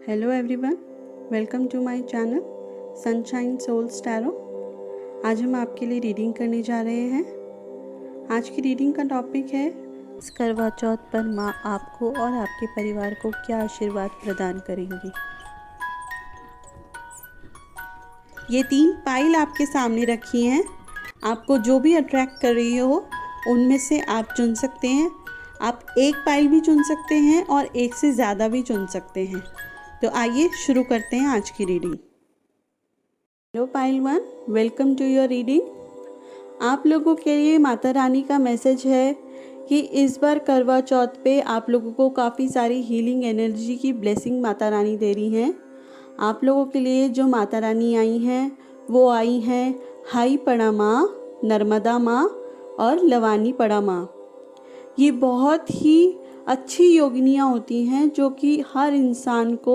Hello everyone, welcome to my channel sunshine souls tarot. आज हम आपके लिए रीडिंग करने जा रहे हैं। आज की रीडिंग का टॉपिक है इस करवा चौथ पर माँ आपको और आपके परिवार को क्या आशीर्वाद प्रदान करेंगी। ये 3 पाइल आपके सामने रखी हैं। आपको जो भी अट्रैक्ट कर रही हो उनमें से आप चुन सकते हैं। आप एक पाइल भी चुन सकते हैं और एक से ज़्यादा भी चुन सकते हैं। तो आइए शुरू करते हैं आज की reading. Hello pile 1, welcome to your reading. आप लोगों के लिए माता रानी का मैसेज है कि इस बार करवा चौथ पे आप लोगों को काफ़ी सारी हीलिंग एनर्जी की ब्लेसिंग माता रानी दे रही हैं। आप लोगों के लिए जो माता रानी आई हैं वो आई हैं हाई पड़ा माँ, नर्मदा माँ और लवानी पड़ा माँ। ये बहुत ही अच्छी योगिनियाँ होती हैं जो कि हर इंसान को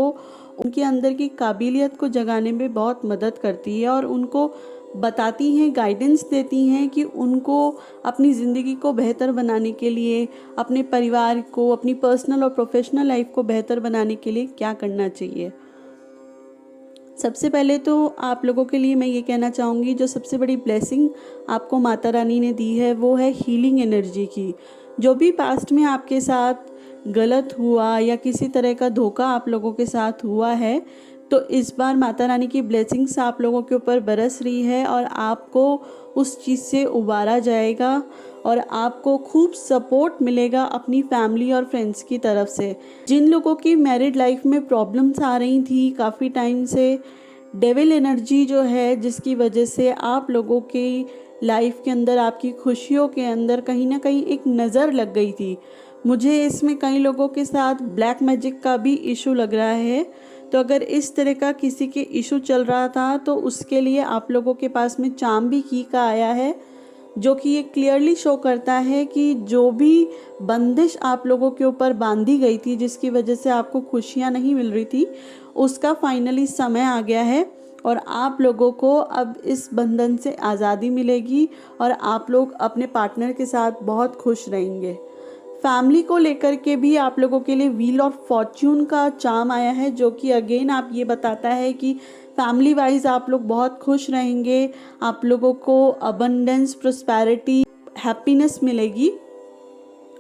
उनके अंदर की काबिलियत को जगाने में बहुत मदद करती है और उनको बताती हैं, गाइडेंस देती हैं कि उनको अपनी ज़िंदगी को बेहतर बनाने के लिए, अपने परिवार को, अपनी पर्सनल और प्रोफेशनल लाइफ को बेहतर बनाने के लिए क्या करना चाहिए। सबसे पहले तो आप लोगों के लिए मैं ये कहना चाहूँगी, जो सबसे बड़ी ब्लेसिंग आपको माता रानी ने दी है वो है हीलिंग एनर्जी की। जो भी पास्ट में आपके साथ गलत हुआ या किसी तरह का धोखा आप लोगों के साथ हुआ है, तो इस बार माता रानी की ब्लेसिंग्स आप लोगों के ऊपर बरस रही है और आपको उस चीज़ से उबारा जाएगा और आपको खूब सपोर्ट मिलेगा अपनी फैमिली और फ्रेंड्स की तरफ से। जिन लोगों की मैरिड लाइफ में प्रॉब्लम्स आ रही थी काफ़ी टाइम से, डेविल एनर्जी जो है जिसकी वजह से आप लोगों की लाइफ के अंदर, आपकी खुशियों के अंदर कहीं ना कहीं एक नज़र लग गई थी। मुझे इसमें कई लोगों के साथ ब्लैक मैजिक का भी इशू लग रहा है। तो अगर इस तरह का किसी के इशू चल रहा था तो उसके लिए आप लोगों के पास में चाम भी की का आया है, जो कि ये क्लियरली शो करता है कि जो भी बंदिश आप लोगों के ऊपर बांधी गई थी, जिसकी वजह से आपको खुशियाँ नहीं मिल रही थी, उसका फाइनली समय आ गया है और आप लोगों को अब इस बंधन से आज़ादी मिलेगी और आप लोग अपने पार्टनर के साथ बहुत खुश रहेंगे। फैमिली को लेकर के भी आप लोगों के लिए व्हील ऑफ फॉर्च्यून का चार्म आया है, जो कि अगेन आप ये बताता है कि फैमिली वाइज आप लोग बहुत खुश रहेंगे। आप लोगों को अबंडेंस, प्रोस्पैरिटी, हैप्पीनेस मिलेगी।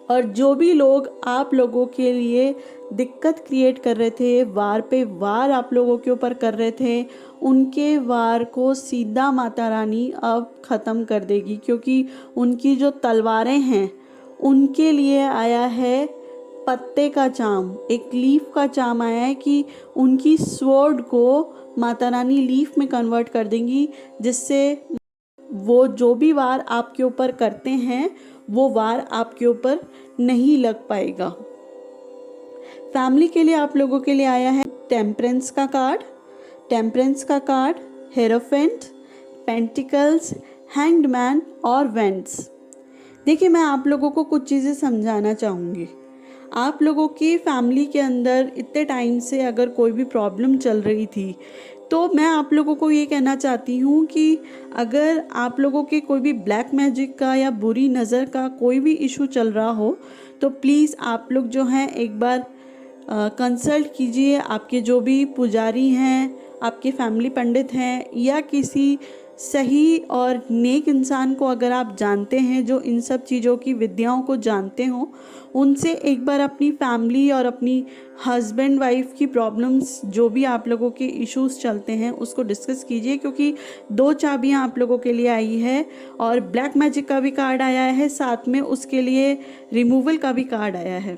और जो भी लोग आप लोगों के लिए दिक्कत क्रिएट कर रहे थे, वार पे वार आप लोगों के ऊपर कर रहे थे, उनके वार को सीधा माता रानी अब ख़त्म कर देगी, क्योंकि उनकी जो तलवारें हैं उनके लिए आया है पत्ते का चाम, एक लीफ का चाम आया है कि उनकी स्वॉर्ड को माता रानी लीफ में कन्वर्ट कर देंगी, जिससे वो जो भी वार आपके ऊपर करते हैं वो वार आपके ऊपर नहीं लग पाएगा। फैमिली के लिए आप लोगों के लिए आया है टेम्परेंस का card, hierophant, pentacles, hanged man और वेंट्स। देखिए, मैं आप लोगों को कुछ चीज़ें समझाना चाहूँगी। आप लोगों की फैमिली के अंदर इतने टाइम से अगर कोई भी प्रॉब्लम चल रही थी, तो मैं आप लोगों को ये कहना चाहती हूँ कि अगर आप लोगों के कोई भी ब्लैक मैजिक का या बुरी नज़र का कोई भी इशू चल रहा हो, तो प्लीज़ आप लोग जो हैं एक बार कंसल्ट कीजिए। आपके जो भी पुजारी हैं, आपके फैमिली पंडित हैं, या किसी सही और नेक इंसान को अगर आप जानते हैं जो इन सब चीज़ों की विद्याओं को जानते हों, उनसे एक बार अपनी फैमिली और अपनी हस्बैंड वाइफ की प्रॉब्लम्स, जो भी आप लोगों के इश्यूज चलते हैं, उसको डिस्कस कीजिए। क्योंकि 2 चाबियां आप लोगों के लिए आई है और ब्लैक मैजिक का भी कार्ड आया है, साथ में उसके लिए रिमूवल का भी कार्ड आया है।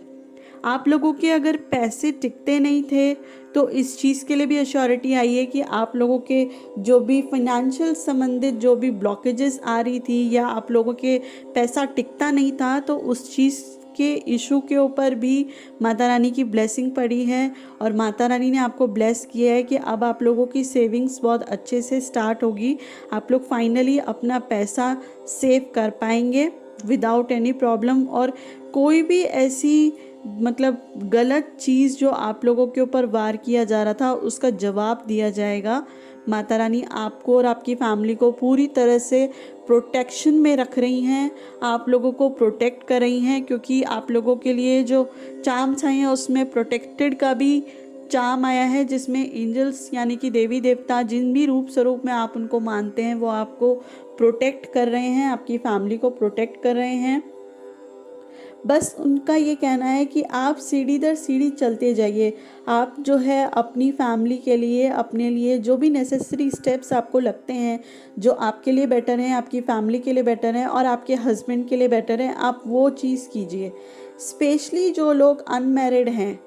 आप लोगों के अगर पैसे टिकते नहीं थे तो इस चीज़ के लिए भी अश्योरिटी आई है कि आप लोगों के जो भी फाइनेंशियल संबंधित जो भी ब्लॉकेजेस आ रही थी या आप लोगों के पैसा टिकता नहीं था, तो उस चीज़ के इशू के ऊपर भी माता रानी की ब्लेसिंग पड़ी है और माता रानी ने आपको ब्लेस किया है कि अब आप लोगों की सेविंग्स बहुत अच्छे से स्टार्ट होगी। आप लोग फाइनली अपना पैसा सेव कर पाएंगे विदाउट एनी प्रॉब्लम, और कोई भी ऐसी गलत चीज़ जो आप लोगों के ऊपर वार किया जा रहा था उसका जवाब दिया जाएगा। माता रानी आपको और आपकी फैमिली को पूरी तरह से प्रोटेक्शन में रख रही हैं, आप लोगों को प्रोटेक्ट कर रही हैं, क्योंकि आप लोगों के लिए जो चार्म्स आए हैं उसमें प्रोटेक्टेड का भी चाम आया है जिसमें एंजल्स यानी कि देवी देवता जिन भी रूप स्वरूप में आप उनको मानते हैं वो आपको प्रोटेक्ट कर रहे हैं, आपकी फैमिली को प्रोटेक्ट कर रहे हैं। बस उनका ये कहना है कि आप सीढ़ी दर सीढ़ी चलते जाइए। आप जो है अपनी फैमिली के लिए, अपने लिए जो भी नेसेसरी स्टेप्स आपको लगते हैं, जो आपके लिए बेटर हैं, आपकी फैमिली के लिए बेटर हैं और आपके हस्बैंड के लिए बेटर हैं, आप वो चीज़ कीजिए। स्पेशली जो लोग अनमैरिड हैं,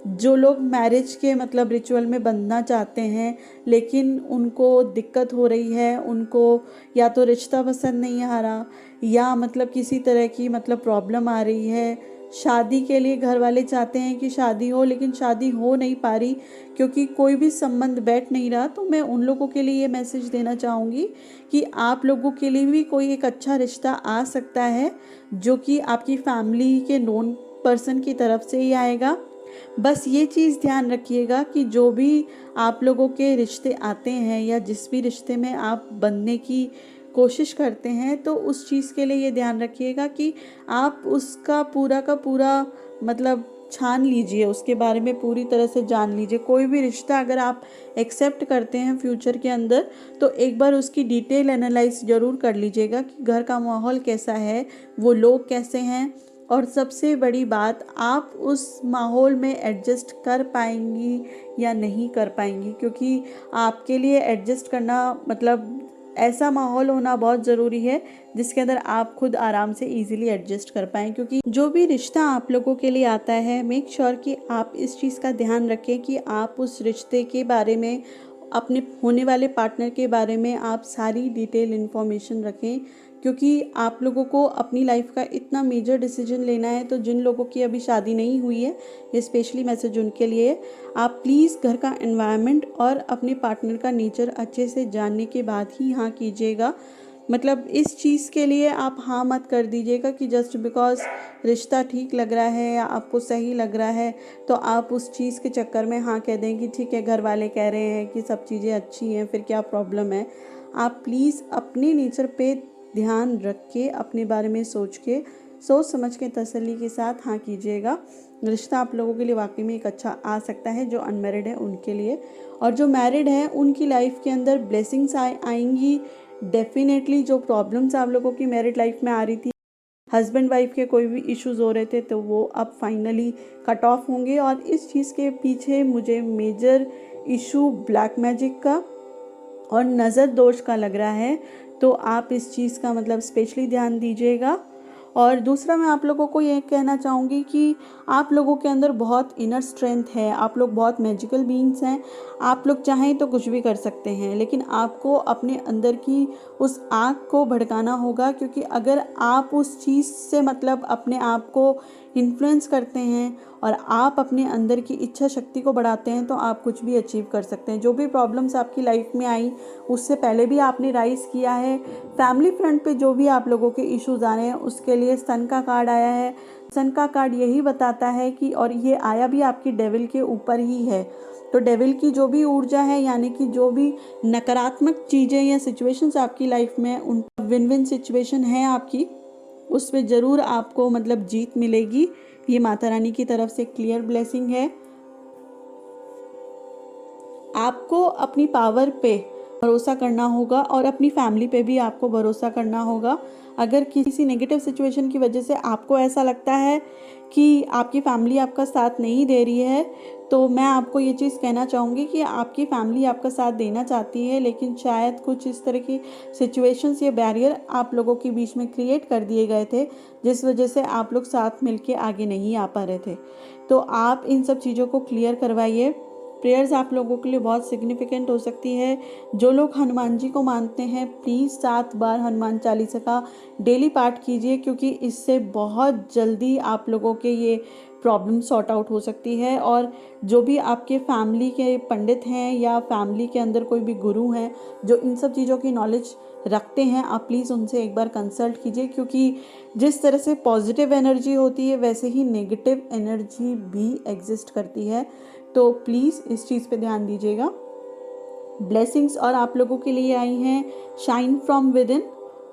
जो लोग मैरिज के मतलब रिचुअल में बंधना चाहते हैं लेकिन उनको दिक्कत हो रही है, उनको या तो रिश्ता पसंद नहीं आ रहा या मतलब किसी तरह की मतलब प्रॉब्लम आ रही है, शादी के लिए घर वाले चाहते हैं कि शादी हो लेकिन शादी हो नहीं पा रही क्योंकि कोई भी संबंध बैठ नहीं रहा, तो मैं उन लोगों के लिए ये मैसेज देना चाहूँगी कि आप लोगों के लिए भी कोई एक अच्छा रिश्ता आ सकता है जो कि आपकी फैमिली के नोन पर्सन की तरफ से ही आएगा। बस ये चीज़ ध्यान रखिएगा कि जो भी आप लोगों के रिश्ते आते हैं या जिस भी रिश्ते में आप बनने की कोशिश करते हैं तो उस चीज़ के लिए ये ध्यान रखिएगा कि आप उसका पूरा का पूरा मतलब छान लीजिए, उसके बारे में पूरी तरह से जान लीजिए। कोई भी रिश्ता अगर आप एक्सेप्ट करते हैं फ्यूचर के अंदर तो एक बार उसकी डिटेल एनालाइज ज़रूर कर लीजिएगा कि घर का माहौल कैसा है, वो लोग कैसे हैं और सबसे बड़ी बात आप उस माहौल में एडजस्ट कर पाएंगी या नहीं कर पाएंगी, क्योंकि आपके लिए एडजस्ट करना मतलब ऐसा माहौल होना बहुत ज़रूरी है जिसके अंदर आप खुद आराम से इजीली एडजस्ट कर पाएँ। क्योंकि जो भी रिश्ता आप लोगों के लिए आता है, मेक श्योर कि आप इस चीज़ का ध्यान रखें कि आप उस रिश्ते के बारे में, अपने होने वाले पार्टनर के बारे में आप सारी डिटेल इन्फॉर्मेशन रखें, क्योंकि आप लोगों को अपनी लाइफ का इतना मेजर डिसीजन लेना है। तो जिन लोगों की अभी शादी नहीं हुई है, ये स्पेशली मैसेज उनके लिए, आप प्लीज़ घर का एनवायरनमेंट और अपने पार्टनर का नेचर अच्छे से जानने के बाद ही हाँ कीजिएगा। मतलब इस चीज़ के लिए आप हाँ मत कर दीजिएगा कि जस्ट बिकॉज रिश्ता ठीक लग रहा है या आपको सही लग रहा है तो आप उस चीज़ के चक्कर में हाँ कह दें कि ठीक है घर वाले कह रहे हैं कि सब चीज़ें अच्छी हैं, फिर क्या प्रॉब्लम है। आप प्लीज़ अपने नेचर पे ध्यान रख के, अपने बारे में सोच समझ के तसल्ली के साथ हाँ कीजिएगा। रिश्ता आप लोगों के लिए वाकई में एक अच्छा आ सकता है, जो अनमैरिड है उनके लिए। और जो मैरिड हैं उनकी लाइफ के अंदर ब्लेसिंग्स आएंगी डेफिनेटली। जो प्रॉब्लम्स आप लोगों की मैरिड लाइफ में आ रही थी, हस्बैंड वाइफ के कोई भी इश्यूज़ हो रहे थे, तो वो अब फाइनली कट ऑफ होंगे। और इस चीज़ के पीछे मुझे मेजर इशू ब्लैक मैजिक का और नज़र दोष का लग रहा है, तो आप इस चीज़ का मतलब स्पेशली ध्यान दीजिएगा। और दूसरा मैं आप लोगों को ये कहना चाहूँगी कि आप लोगों के अंदर बहुत इनर स्ट्रेंथ है, आप लोग बहुत मैजिकल बीइंग्स हैं। आप लोग चाहें तो कुछ भी कर सकते हैं, लेकिन आपको अपने अंदर की उस आग को भड़काना होगा, क्योंकि अगर आप उस चीज़ से मतलब अपने आप को इन्फ्लुएंस करते हैं और आप अपने अंदर की इच्छा शक्ति को बढ़ाते हैं तो आप कुछ भी अचीव कर सकते हैं। जो भी प्रॉब्लम्स आपकी लाइफ में आई उससे पहले भी आपने राइज़ किया है। फैमिली फ्रंट पे जो भी आप लोगों के इश्यूज़ आ रहे हैं उसके लिए सन का कार्ड आया है। सन का कार्ड यही बताता है कि, और ये आया भी आपकी डेविल के ऊपर ही है, तो डेविल की जो भी ऊर्जा है यानी कि जो भी नकारात्मक चीज़ें या सिचुएशंस आपकी लाइफ में, उन विन विन सिचुएशन है आपकी, उसमें ज़रूर आपको मतलब जीत मिलेगी। ये माता रानी की तरफ से क्लियर ब्लेसिंग है। आपको अपनी पावर पे भरोसा करना होगा और अपनी फैमिली पे भी आपको भरोसा करना होगा। अगर किसी नेगेटिव सिचुएशन की वजह से आपको ऐसा लगता है कि आपकी फैमिली आपका साथ नहीं दे रही है, तो मैं आपको ये चीज़ कहना चाहूँगी कि आपकी फैमिली आपका साथ देना चाहती है, लेकिन शायद कुछ इस तरह की सिचुएशंस या बैरियर आप लोगों के बीच में क्रिएट कर दिए गए थे, जिस वजह से आप लोग साथ मिलके आगे नहीं आ पा रहे थे। तो आप इन सब चीज़ों को क्लियर करवाइए। प्रेयर्स आप लोगों के लिए बहुत सिग्निफिकेंट हो सकती है। जो लोग हनुमान जी को मानते हैं, प्लीज़ 7 बार हनुमान चालीसा का डेली पाठ कीजिए, क्योंकि इससे बहुत जल्दी आप लोगों के ये प्रॉब्लम सॉर्ट आउट हो सकती है। और जो भी आपके फैमिली के पंडित हैं या फैमिली के अंदर कोई भी गुरु हैं जो इन सब चीज़ों की नॉलेज रखते हैं, आप प्लीज़ उनसे एक बार कंसल्ट कीजिए, क्योंकि जिस तरह से पॉजिटिव एनर्जी होती है वैसे ही नेगेटिव एनर्जी भी एग्जिस्ट करती है। तो प्लीज़ इस चीज़ पे ध्यान दीजिएगा। ब्लेसिंग्स और आप लोगों के लिए आई हैं shine from with in,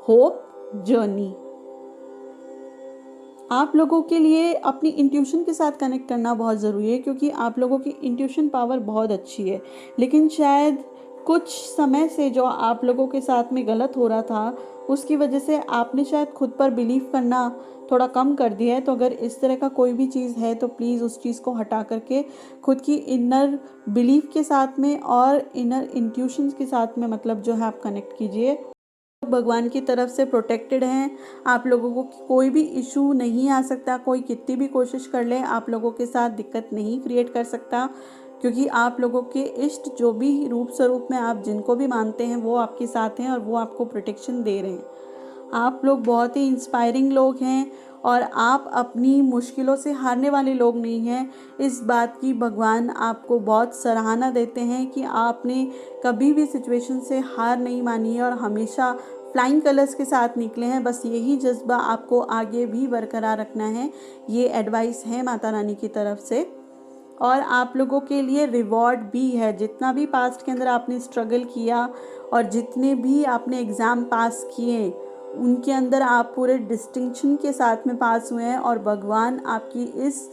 hope journey. आप लोगों के लिए अपनी इंट्यूशन के साथ कनेक्ट करना बहुत ज़रूरी है, क्योंकि आप लोगों की इंट्यूशन पावर बहुत अच्छी है। लेकिन शायद कुछ समय से जो आप लोगों के साथ में गलत हो रहा था, उसकी वजह से आपने शायद खुद पर बिलीव करना थोड़ा कम कर दिया है। तो अगर इस तरह का कोई भी चीज़ है तो प्लीज़ उस चीज़ को हटा करके खुद की इनर बिलीफ के साथ में और इनर इंट्यूशंस के साथ में मतलब जो है आप कनेक्ट कीजिए। भगवान की तरफ से प्रोटेक्टेड हैं। आप लोगों को कोई भी इशू नहीं आ सकता, कोई कितनी भी कोशिश कर ले आप लोगों के साथ दिक्कत नहीं क्रिएट कर सकता, क्योंकि आप लोगों के इष्ट जो भी रूप स्वरूप में आप जिनको भी मानते हैं वो आपके साथ हैं और वो आपको प्रोटेक्शन दे रहे हैं। आप लोग बहुत ही इंस्पायरिंग लोग हैं और आप अपनी मुश्किलों से हारने वाले लोग नहीं हैं। इस बात की भगवान आपको बहुत सराहना देते हैं कि आपने कभी भी सिचुएशन से हार नहीं मानी है और हमेशा फ्लाइंग कलर्स के साथ निकले हैं। बस यही जज्बा आपको आगे भी बरकरार रखना है। ये एडवाइस है माता रानी की तरफ से। और आप लोगों के लिए रिवॉर्ड भी है। जितना भी पास्ट के अंदर आपने स्ट्रगल किया और जितने भी आपने एग्ज़ाम पास किए, उनके अंदर आप पूरे डिस्टिंक्शन के साथ में पास हुए हैं और भगवान आपकी इस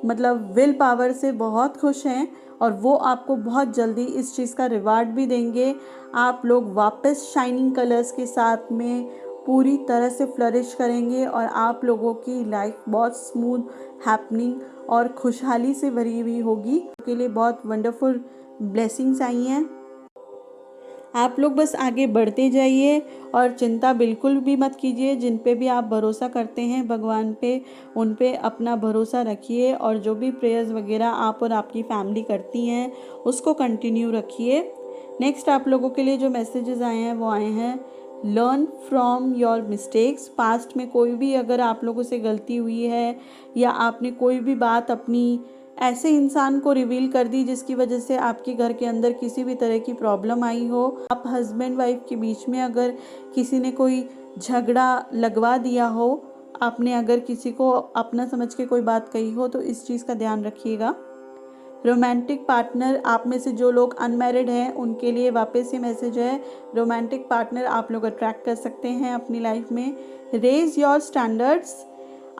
मतलब विल पावर से बहुत खुश हैं और वो आपको बहुत जल्दी इस चीज़ का रिवार्ड भी देंगे। आप लोग वापस शाइनिंग कलर्स के साथ में पूरी तरह से फ्लरिश करेंगे और आप लोगों की लाइफ बहुत स्मूथ, हैपनिंग और खुशहाली से भरी हुई होगी। के लिए बहुत वंडरफुल ब्लेसिंग्स आई हैं। आप लोग बस आगे बढ़ते जाइए और चिंता बिल्कुल भी मत कीजिए। जिन पे भी आप भरोसा करते हैं भगवान पे, उन पे अपना भरोसा रखिए और जो भी प्रेयर्स वगैरह आप और आपकी फैमिली करती हैं उसको कंटिन्यू रखिए। नेक्स्ट आप लोगों के लिए जो मैसेजेस आए हैं वो आए हैं, learn from your mistakes. Past में कोई भी अगर आप लोगों से गलती हुई है या आपने कोई भी बात अपनी ऐसे इंसान को रिवील कर दी जिसकी वजह से आपके घर के अंदर किसी भी तरह की प्रॉब्लम आई हो, आप हस्बैंड वाइफ के बीच में अगर किसी ने कोई झगड़ा लगवा दिया हो, आपने अगर किसी को अपना समझ के कोई बात कही हो, तो इस चीज़ का ध्यान रखिएगा। रोमांटिक पार्टनर, आप में से जो लोग अनमैरिड हैं उनके लिए वापस ये मैसेज है, रोमांटिक पार्टनर आप लोग अट्रैक्ट कर सकते हैं अपनी लाइफ में। रेज योर स्टैंडर्ड्स,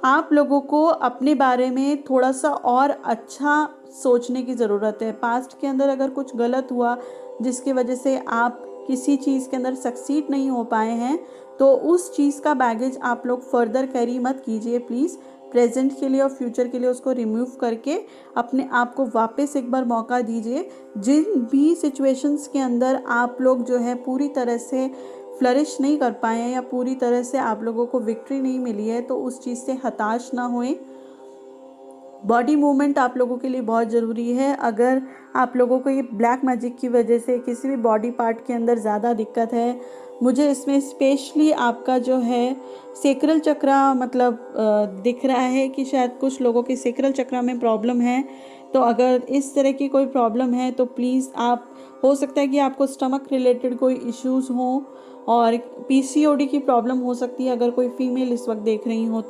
आप लोगों को अपने बारे में थोड़ा सा और अच्छा सोचने की ज़रूरत है। पास्ट के अंदर अगर कुछ गलत हुआ जिसकी वजह से आप किसी चीज़ के अंदर सक्सीड नहीं हो पाए हैं, तो उस चीज़ का बैगेज आप लोग फर्दर कैरी मत कीजिए प्लीज़। प्रेजेंट के लिए और फ्यूचर के लिए उसको रिमूव करके अपने आप को वापस एक बार मौका दीजिए। जिन भी सिचुएशंस के अंदर आप लोग जो है पूरी तरह से फ्लरिश नहीं कर पाए हैं या पूरी तरह से आप लोगों को विक्ट्री नहीं मिली है, तो उस चीज़ से हताश ना होएं। बॉडी मूवमेंट आप लोगों के लिए बहुत ज़रूरी है। अगर आप लोगों को ये ब्लैक मैजिक की वजह से किसी भी बॉडी पार्ट के अंदर ज़्यादा दिक्कत है, मुझे इसमें स्पेशली आपका जो है सेक्रल चक्रा मतलब दिख रहा है कि शायद कुछ लोगों के सेक्रल चक्रा में प्रॉब्लम है। तो अगर इस तरह की कोई प्रॉब्लम है तो प्लीज़ आप, हो सकता है कि आपको स्टमक रिलेटेड कोई इश्यूज़ हों और पीसीओडी की प्रॉब्लम हो सकती है अगर कोई फीमेल इस वक्त देख रही हो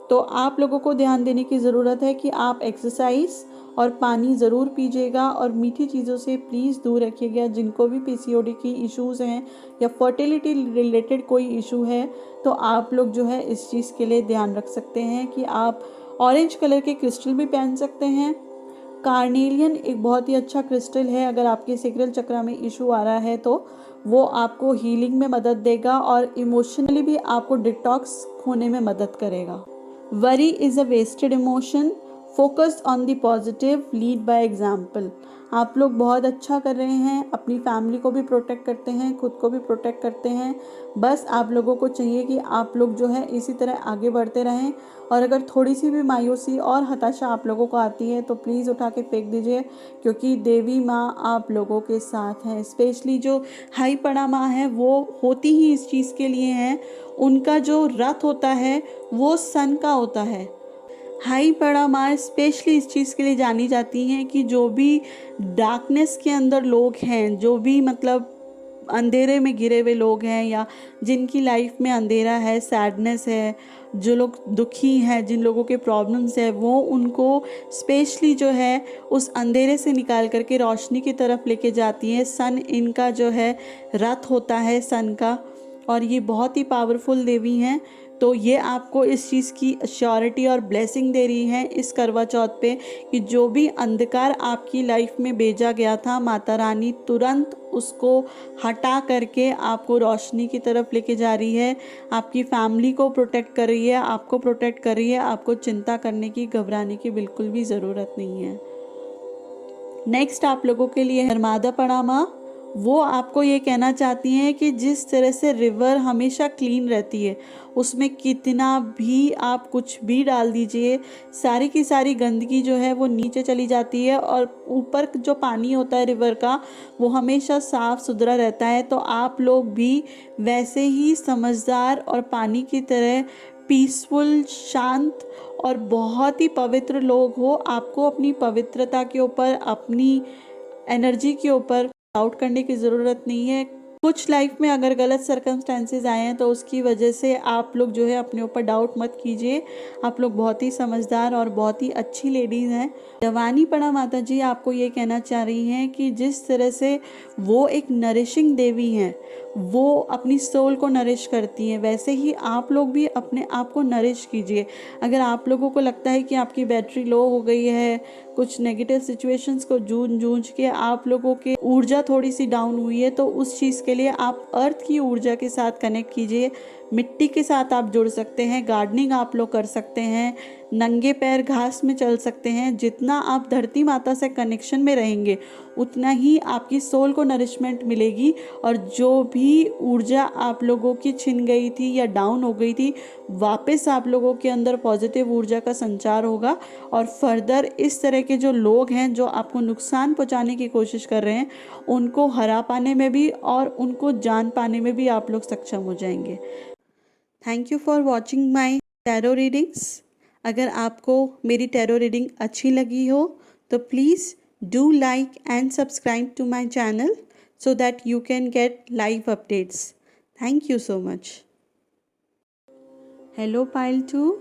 तो आप लोगों को ध्यान देने की ज़रूरत है कि आप एक्सरसाइज और पानी ज़रूर पीजिएगा और मीठी चीज़ों से प्लीज़ दूर रखिएगा। जिनको भी पीसीओडी की इश्यूज़ हैं या फर्टिलिटी रिलेटेड कोई इशू है, तो आप लोग जो है इस चीज़ के लिए ध्यान रख सकते हैं कि आप ऑरेंज कलर के क्रिस्टल भी पहन सकते हैं। कार्नेलियन एक बहुत ही अच्छा क्रिस्टल है। अगर आपके सेक्रल चक्रा में इशू आ रहा है तो वो आपको हीलिंग में मदद देगा और इमोशनली भी आपको डिटॉक्स होने में मदद करेगा। Worry is a wasted emotion, focus on the positive, lead by example. आप लोग बहुत अच्छा कर रहे हैं, अपनी फैमिली को भी प्रोटेक्ट करते हैं, खुद को भी प्रोटेक्ट करते हैं। बस आप लोगों को चाहिए कि आप लोग जो है इसी तरह आगे बढ़ते रहें। और अगर थोड़ी सी भी मायूसी और हताशा आप लोगों को आती है तो प्लीज़ उठा के फेंक दीजिए, क्योंकि देवी माँ आप लोगों के साथ हैं। स्पेशली जो हाई पड़ा माँ है वो होती ही इस चीज़ के लिए हैं। उनका जो रथ होता है वो सन का होता है। हाई पड़ा माँ स्पेशली इस चीज़ के लिए जानी जाती हैं कि जो भी डार्कनेस के अंदर लोग हैं, जो भी मतलब अंधेरे में घिरे हुए लोग हैं या जिनकी लाइफ में अंधेरा है, सैडनेस है, जो लोग दुखी हैं, जिन लोगों के प्रॉब्लम्स है, वो उनको स्पेशली जो है उस अंधेरे से निकाल करके रोशनी की तरफ लेके जाती है। सन इनका जो है रथ होता है सन का, और ये बहुत ही पावरफुल देवी हैं। तो ये आपको इस चीज़ की श्योरिटी और ब्लेसिंग दे रही है इस करवा चौथ पे कि जो भी अंधकार आपकी लाइफ में भेजा गया था, माता रानी तुरंत उसको हटा करके आपको रोशनी की तरफ लेके जा रही है। आपकी फैमिली को प्रोटेक्ट कर रही है, आपको प्रोटेक्ट कर रही है। आपको चिंता करने की, घबराने की बिल्कुल भी ज़रूरत नहीं है। नेक्स्ट आप लोगों के लिए नर्मदा पड़ामा, वो आपको ये कहना चाहती हैं कि जिस तरह से रिवर हमेशा क्लीन रहती है, उसमें कितना भी आप कुछ भी डाल दीजिए, सारी की सारी गंदगी जो है वो नीचे चली जाती है और ऊपर जो पानी होता है रिवर का वो हमेशा साफ़ सुथरा रहता है। तो आप लोग भी वैसे ही समझदार और पानी की तरह पीसफुल, शांत और बहुत ही पवित्र लोग हो। आपको अपनी पवित्रता के ऊपर, अपनी एनर्जी के ऊपर डाउट करने की ज़रूरत नहीं है। कुछ लाइफ में अगर गलत सर्कमस्टेंसेस आए हैं तो उसकी वजह से आप लोग जो है अपने ऊपर डाउट मत कीजिए। आप लोग बहुत ही समझदार और बहुत ही अच्छी लेडीज़ हैं। जवानी पड़ा माता जी आपको ये कहना चाह रही हैं कि जिस तरह से वो एक नरिशिंग देवी हैं, वो अपनी सोल को नरिश करती हैं, वैसे ही आप लोग भी अपने आप को नरिश कीजिए। अगर आप लोगों को लगता है कि आपकी बैटरी लो हो गई है, कुछ नेगेटिव सिचुएशंस को जूझ के आप लोगों की ऊर्जा थोड़ी सी डाउन हुई है, तो उस चीज़ के लिए आप अर्थ की ऊर्जा के साथ कनेक्ट कीजिए। मिट्टी के साथ आप जुड़ सकते हैं, गार्डनिंग आप लोग कर सकते हैं, नंगे पैर घास में चल सकते हैं। जितना आप धरती माता से कनेक्शन में रहेंगे उतना ही आपकी सोल को नरिशमेंट मिलेगी और जो भी ऊर्जा आप लोगों की छिन गई थी या डाउन हो गई थी, वापस आप लोगों के अंदर पॉजिटिव ऊर्जा का संचार होगा। और फर्दर इस तरह के जो लोग हैं जो आपको नुकसान पहुंचाने की कोशिश कर रहे हैं, उनको हरा पाने में भी और उनको जान पाने में भी आप लोग सक्षम हो जाएंगे। Thank you for watching my tarot readings. अगर आपको मेरी टैरो रीडिंग अच्छी लगी हो तो please do like and subscribe to my channel so that you can get live updates. Thank you so much. Hello pile 2,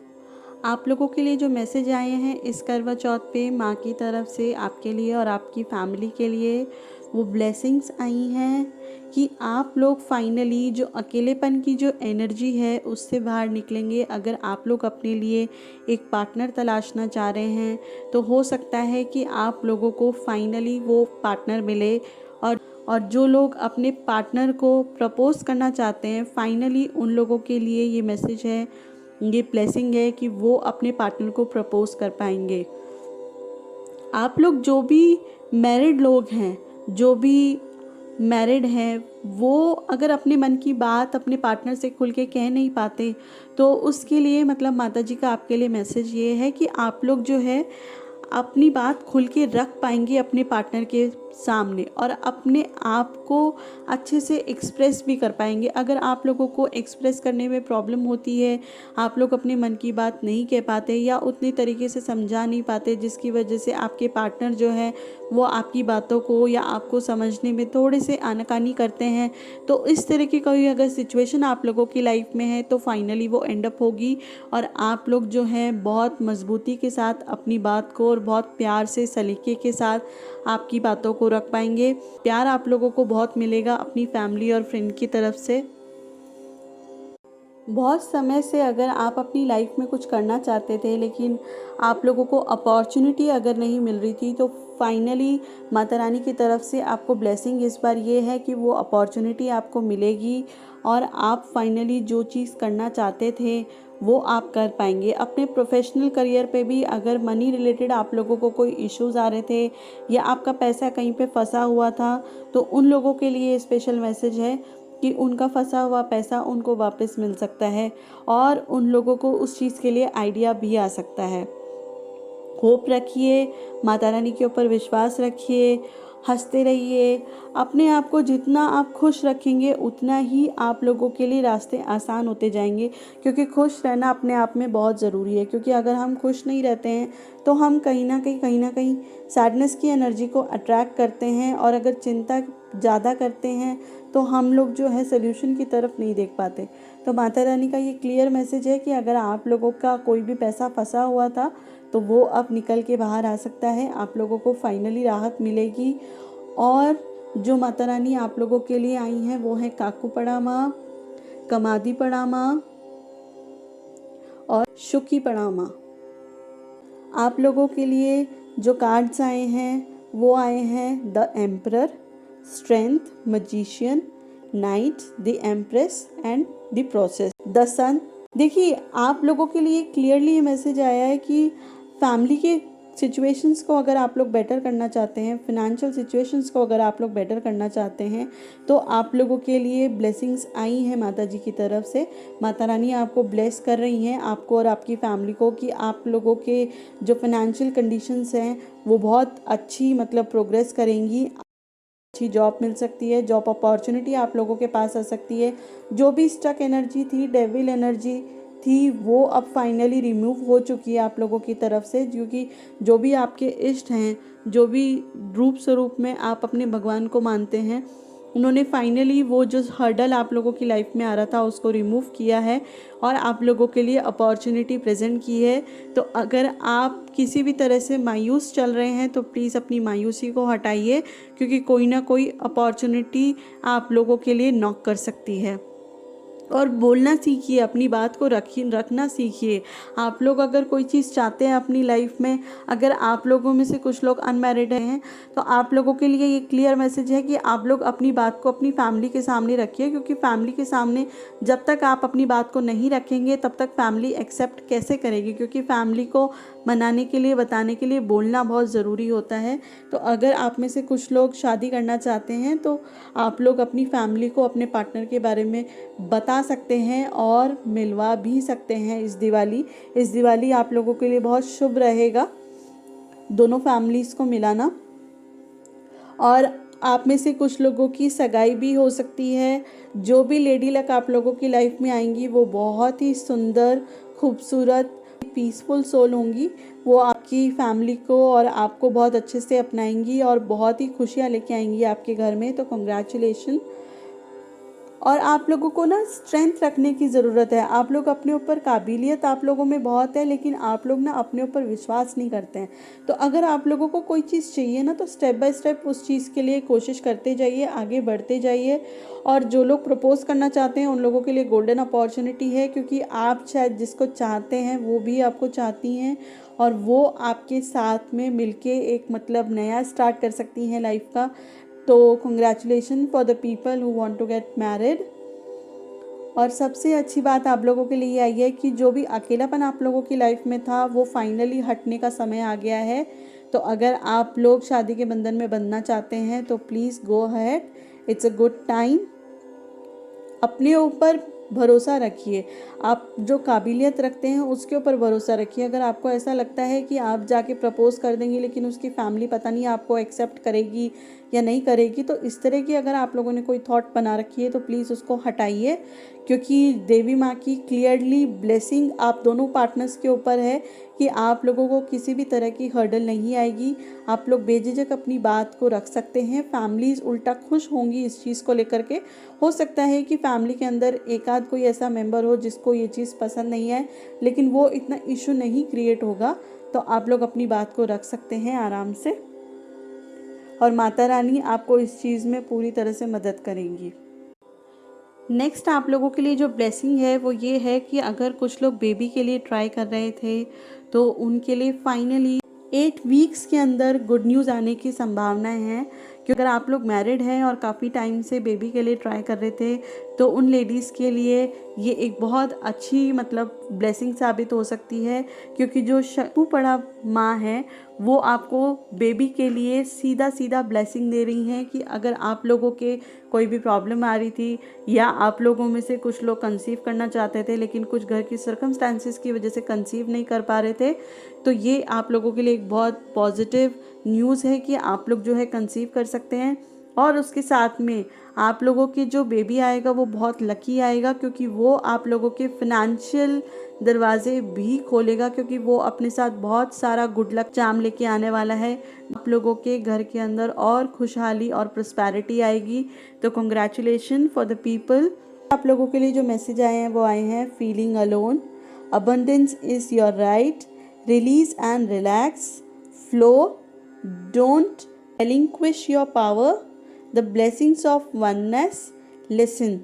आप लोगों के लिए जो मैसेज आए हैं इस करवा चौथ पे माँ की तरफ से आपके लिए और आपकी फैमिली के लिए वो ब्लेसिंग्स आई हैं कि आप लोग फाइनली जो अकेलेपन की जो एनर्जी है उससे बाहर निकलेंगे। अगर आप लोग अपने लिए एक पार्टनर तलाशना चाह रहे हैं तो हो सकता है कि आप लोगों को फाइनली वो पार्टनर मिले। और जो लोग अपने पार्टनर को प्रपोज करना चाहते हैं, फाइनली उन लोगों के लिए ये मैसेज है, ये ब्लेसिंग है कि वो अपने पार्टनर को प्रपोज कर पाएंगे। आप लोग जो भी मैरिड लोग हैं, जो भी मैरिड हैं, वो अगर अपने मन की बात अपने पार्टनर से खुल के कह नहीं पाते तो उसके लिए मतलब माता जी का आपके लिए मैसेज ये है कि आप लोग जो है अपनी बात खुल के रख पाएंगे अपने पार्टनर के सामने और अपने आप को अच्छे से एक्सप्रेस भी कर पाएंगे। अगर आप लोगों को एक्सप्रेस करने में प्रॉब्लम होती है, आप लोग अपने मन की बात नहीं कह पाते या उतनी तरीके से समझा नहीं पाते, जिसकी वजह से आपके पार्टनर जो है वो आपकी बातों को या आपको समझने में थोड़े से आनाकानी करते हैं, तो इस तरह की कोई अगर सिचुएशन आप लोगों की लाइफ में है तो फाइनली वो एंड अप होगी और आप लोग जो है बहुत मजबूती के साथ अपनी बात को और बहुत प्यार से सलीके के साथ आपकी बातों को रख पाएंगे। प्यार आप लोगों को बहुत मिलेगा अपनी फैमिली और फ्रेंड की तरफ से। बहुत समय से अगर आप अपनी लाइफ में कुछ करना चाहते थे लेकिन आप लोगों को अपॉर्चुनिटी अगर नहीं मिल रही थी, तो फाइनली माता रानी की तरफ से आपको ब्लेसिंग इस बार ये है कि वो अपॉर्चुनिटी आपको मिलेगी और आप फाइनली जो चीज़ करना चाहते थे वो आप कर पाएंगे। अपने प्रोफेशनल करियर पे भी अगर मनी रिलेटेड आप लोगों को कोई इश्यूज़ आ रहे थे या आपका पैसा कहीं पे फंसा हुआ था, तो उन लोगों के लिए स्पेशल मैसेज है कि उनका फंसा हुआ पैसा उनको वापस मिल सकता है और उन लोगों को उस चीज़ के लिए आइडिया भी आ सकता है। होप रखिए, माता रानी के ऊपर विश्वास रखिए, हंसते रहिए। अपने आप को जितना आप खुश रखेंगे उतना ही आप लोगों के लिए रास्ते आसान होते जाएंगे, क्योंकि खुश रहना अपने आप में बहुत ज़रूरी है। क्योंकि अगर हम खुश नहीं रहते हैं तो हम कहीं ना कहीं सैडनेस की एनर्जी को अट्रैक्ट करते हैं और अगर चिंता ज़्यादा करते हैं तो हम लोग जो है सोल्यूशन की तरफ नहीं देख पाते। तो माता रानी का ये क्लियर मैसेज है कि अगर आप लोगों का कोई भी पैसा फंसा हुआ था तो वो अब निकल के बाहर आ सकता है, आप लोगों को फाइनली राहत मिलेगी। और जो माता रानी आप लोगों के लिए आई हैं वो है काकू पड़ा माँ, कमादी पड़ा माँ, और शुकी पड़ामा। आप लोगों के लिए जो कार्ड्स आए हैं वो आए हैं the emperor, strength, magician, knight, the empress and the process, the sun. देखिए, आप लोगों के लिए क्लियरली ये मैसेज आया है कि फैमिली के सिचुएशंस को अगर आप लोग बेटर करना चाहते हैं, फिनेंशियल सिचुएशंस को अगर आप लोग बेटर करना चाहते हैं, तो आप लोगों के लिए ब्लेसिंग्स आई हैं माता जी की तरफ से। माता रानी आपको ब्लेस कर रही हैं, आपको और आपकी फैमिली को, कि आप लोगों के जो फिनेंशियल कंडीशंस हैं वो बहुत अच्छी मतलब प्रोग्रेस करेंगी। अच्छी जॉब मिल सकती है, जॉब अपॉर्चुनिटी आप लोगों के पास आ सकती है। जो भी स्टक एनर्जी थी, डेविल एनर्जी थी, वो अब फाइनली रिमूव हो चुकी है आप लोगों की तरफ से, क्योंकि जो भी आपके इष्ट हैं, जो भी रूप स्वरूप में आप अपने भगवान को मानते हैं, उन्होंने फाइनली वो जो हर्डल आप लोगों की लाइफ में आ रहा था उसको रिमूव किया है और आप लोगों के लिए अपॉर्चुनिटी प्रेजेंट की है। तो अगर आप किसी भी तरह से मायूस चल रहे हैं तो प्लीज़ अपनी मायूसी को हटाइए, क्योंकि कोई ना कोई अपॉर्चुनिटी आप लोगों के लिए नॉक कर सकती है। और बोलना सीखिए, अपनी बात को रखना सीखिए। आप लोग अगर कोई चीज़ चाहते हैं अपनी लाइफ में, अगर आप लोगों में से कुछ लोग अनमैरिड हैं, तो आप लोगों के लिए ये क्लियर मैसेज है कि आप लोग अपनी बात को अपनी फैमिली के सामने रखिए, क्योंकि फैमिली के सामने जब तक आप अपनी बात को नहीं रखेंगे तब तक फैमिली एक्सेप्ट कैसे करेगी, क्योंकि फैमिली को मनाने के लिए, बताने के लिए बोलना बहुत ज़रूरी होता है। तो अगर आप में से कुछ लोग शादी करना चाहते हैं तो आप लोग अपनी फैमिली को अपने पार्टनर के बारे में बता सकते हैं और मिलवा भी सकते हैं इस दिवाली आप लोगों के लिए बहुत शुभ रहेगा, दोनों फैमिलीज़ को मिलाना। और आप में से कुछ लोगों की सगाई भी हो सकती है। जो भी लेडी लक आप लोगों की लाइफ में आएंगी वो बहुत ही सुंदर, खूबसूरत, पीसफुल सोल होंगी। वो आपकी फैमिली को और आपको बहुत अच्छे से अपनाएंगी और बहुत ही खुशियाँ लेके आएंगी आपके घर में। तो कंग्रेचुलेशन। और आप लोगों को ना स्ट्रेंथ रखने की ज़रूरत है। आप लोग अपने ऊपर, काबिलियत आप लोगों में बहुत है, लेकिन आप लोग ना अपने ऊपर विश्वास नहीं करते हैं। तो अगर आप लोगों को कोई चीज़ चाहिए ना, तो स्टेप बाय स्टेप उस चीज़ के लिए कोशिश करते जाइए, आगे बढ़ते जाइए। और जो लोग प्रपोज़ करना चाहते हैं उन लोगों के लिए गोल्डन अपॉर्चुनिटी है, क्योंकि आप शायद जिसको चाहते हैं वो भी आपको चाहती हैं और वो आपके साथ में मिलके एक मतलब नया स्टार्ट कर सकती हैं लाइफ का। तो congratulation for the people who want to get married. और सबसे अच्छी बात आप लोगों के लिए आई है कि जो भी अकेलापन आप लोगों की लाइफ में था वो फाइनली हटने का समय आ गया है। तो अगर आप लोग शादी के बंधन में बंधना चाहते हैं तो please go ahead, it's a good time. अपने ऊपर भरोसा रखिए, आप जो काबिलियत रखते हैं उसके ऊपर भरोसा रखिए। अगर आपको ऐसा लगता है कि आप जाके प्रपोज़ कर देंगे लेकिन उसकी फैमिली पता नहीं आपको एक्सेप्ट करेगी या नहीं करेगी, तो इस तरह की अगर आप लोगों ने कोई थॉट बना रखी है तो प्लीज़ उसको हटाइए, क्योंकि देवी माँ की क्लियरली ब्लेसिंग आप दोनों पार्टनर्स के ऊपर है कि आप लोगों को किसी भी तरह की हर्डल नहीं आएगी। आप लोग बेझिझक अपनी बात को रख सकते हैं। फैमिलीज़ उल्टा खुश होंगी इस चीज़ को लेकर के। हो सकता है कि फैमिली के अंदर एक आध कोई ऐसा मेंबर हो जिसको ये चीज़ पसंद नहीं है, लेकिन वो इतना इशू नहीं क्रिएट होगा। तो आप लोग अपनी बात को रख सकते हैं आराम से, और माता रानी आपको इस चीज़ में पूरी तरह से मदद करेंगी। नेक्स्ट आप लोगों के लिए जो ब्लेसिंग है वो ये है कि अगर कुछ लोग बेबी के लिए ट्राई कर रहे थे तो उनके लिए फाइनली 8 वीक्स के अंदर गुड न्यूज़ आने की संभावनाएं हैं। क्योंकि अगर आप लोग मैरिड हैं और काफ़ी टाइम से बेबी के लिए ट्राई कर रहे थे तो उन लेडीज़ के लिए ये एक बहुत अच्छी मतलब ब्लेसिंग साबित हो सकती है, क्योंकि जो शक्ति पड़ा माँ है वो आपको बेबी के लिए सीधा सीधा ब्लेसिंग दे रही हैं कि अगर आप लोगों के कोई भी प्रॉब्लम आ रही थी या आप लोगों में से कुछ लोग कंसीव करना चाहते थे लेकिन कुछ घर की सर्कमस्टांसिस की वजह से कंसीव नहीं कर पा रहे थे, तो ये आप लोगों के लिए एक बहुत पॉजिटिव न्यूज़ है कि आप लोग जो है कंसीव कर सकते हैं। और उसके साथ में आप लोगों के जो बेबी आएगा वो बहुत लकी आएगा, क्योंकि वो आप लोगों के फिनेंशियल दरवाजे भी खोलेगा, क्योंकि वो अपने साथ बहुत सारा गुड लक चार्म लेके आने वाला है। आप लोगों के घर के अंदर और खुशहाली और प्रॉस्पेरिटी आएगी। तो कंग्रेचुलेशन फॉर द पीपल। आप लोगों के लिए जो मैसेज आए हैं वो आए हैं feeling alone, abundance is your right, release and relax, flow, don't relinquish your power, the blessings of oneness, listen।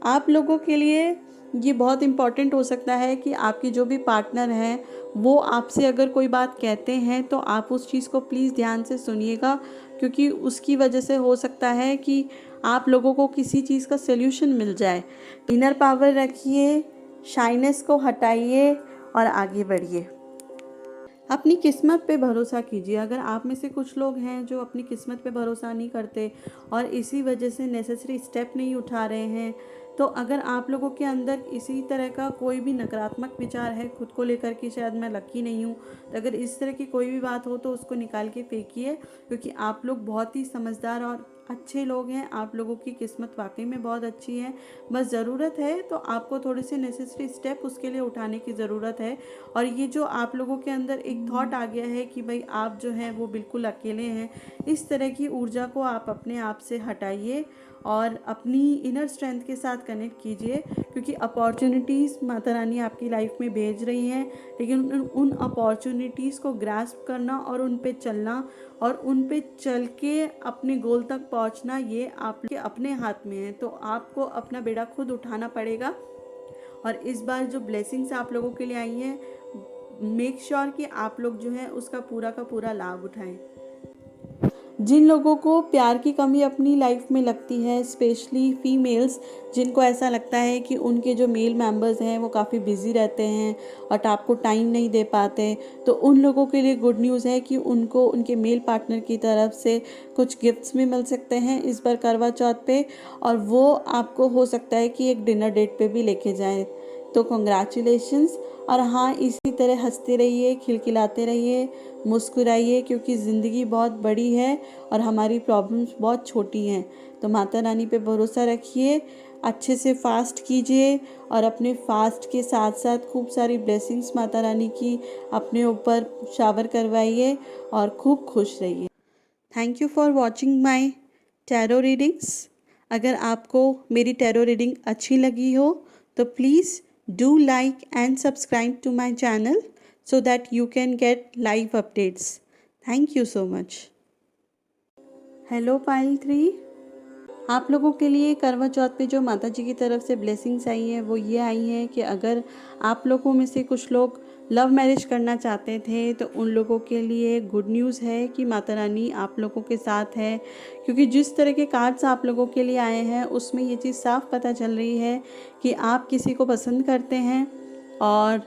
आप लोगों के लिए ये बहुत इम्पॉर्टेंट हो सकता है कि आपकी जो भी पार्टनर है वो आपसे अगर कोई बात कहते हैं तो आप उस चीज़ को प्लीज़ ध्यान से सुनिएगा, क्योंकि उसकी वजह से हो सकता है कि आप लोगों को किसी चीज़ का सल्यूशन मिल जाए। इनर पावर रखिए, शाइनेस को हटाइए और आगे बढ़िए। अपनी किस्मत पे भरोसा कीजिए। अगर आप में से कुछ लोग हैं जो अपनी किस्मत पे भरोसा नहीं करते और इसी वजह से नेसेसरी स्टेप नहीं उठा रहे हैं, तो अगर आप लोगों के अंदर इसी तरह का कोई भी नकारात्मक विचार है खुद को लेकर कि शायद मैं लकी नहीं हूँ, तो अगर इस तरह की कोई भी बात हो तो उसको निकाल के फेंकिए, क्योंकि आप लोग बहुत ही समझदार और अच्छे लोग हैं। आप लोगों की किस्मत वाकई में बहुत अच्छी है। बस ज़रूरत है तो आपको थोड़े से नेसेसरी स्टेप उसके लिए उठाने की ज़रूरत है। और ये जो आप लोगों के अंदर एक थॉट आ गया है कि भाई आप जो हैं वो बिल्कुल अकेले हैं, इस तरह की ऊर्जा को आप अपने आप से हटाइए और अपनी इनर स्ट्रेंथ के साथ कनेक्ट कीजिए, क्योंकि अपॉर्चुनिटीज़ माता रानी आपकी लाइफ में भेज रही हैं, लेकिन उन अपॉर्चुनिटीज़ को ग्रास्प करना और उन पे चलना और उन पे चल के अपने गोल तक पहुंचना, ये आपके अपने हाथ में है। तो आपको अपना बेड़ा खुद उठाना पड़ेगा। और इस बार जो ब्लेसिंग्स आप लोगों के लिए आई हैं, मेक श्योर कि आप लोग जो है उसका पूरा का पूरा लाभ उठाएं। जिन लोगों को प्यार की कमी अपनी लाइफ में लगती है, स्पेशली फीमेल्स, जिनको ऐसा लगता है कि उनके जो मेल मेंबर्स हैं वो काफ़ी बिजी रहते हैं और आपको टाइम नहीं दे पाते, तो उन लोगों के लिए गुड न्यूज़ है कि उनको उनके मेल पार्टनर की तरफ से कुछ गिफ्ट्स भी मिल सकते हैं इस बार करवा चौथ पे, और वो आपको हो सकता है कि एक डिनर डेट पे भी लेके जाएं। तो कॉन्ग्रेचुलेशंस। और हाँ, इसी तरह हंसते रहिए, खिलखिलाते रहिए, मुस्कुराइए, क्योंकि ज़िंदगी बहुत बड़ी है और हमारी प्रॉब्लम्स बहुत छोटी हैं। तो माता रानी पे भरोसा रखिए, अच्छे से फास्ट कीजिए और अपने फास्ट के साथ साथ खूब सारी ब्लेसिंग्स माता रानी की अपने ऊपर शावर करवाइए और खूब खुश रहिए। Thank you for watching my tarot readings. अगर आपको मेरी टैरो रीडिंग अच्छी लगी हो तो please do like and subscribe to my channel so that you can get live updates. Thank you so much. Hello pile 3, आप लोगों के लिए करवा चौथ पे जो माता जी की तरफ से ब्लेसिंग्स आई हैं वो ये आई हैं कि अगर आप लोगों में से कुछ लोग लव मैरिज करना चाहते थे तो उन लोगों के लिए गुड न्यूज़ है कि माता रानी आप लोगों के साथ है, क्योंकि जिस तरह के कार्ड्स आप लोगों के लिए आए हैं उसमें ये चीज़ साफ पता चल रही है कि आप किसी को पसंद करते हैं और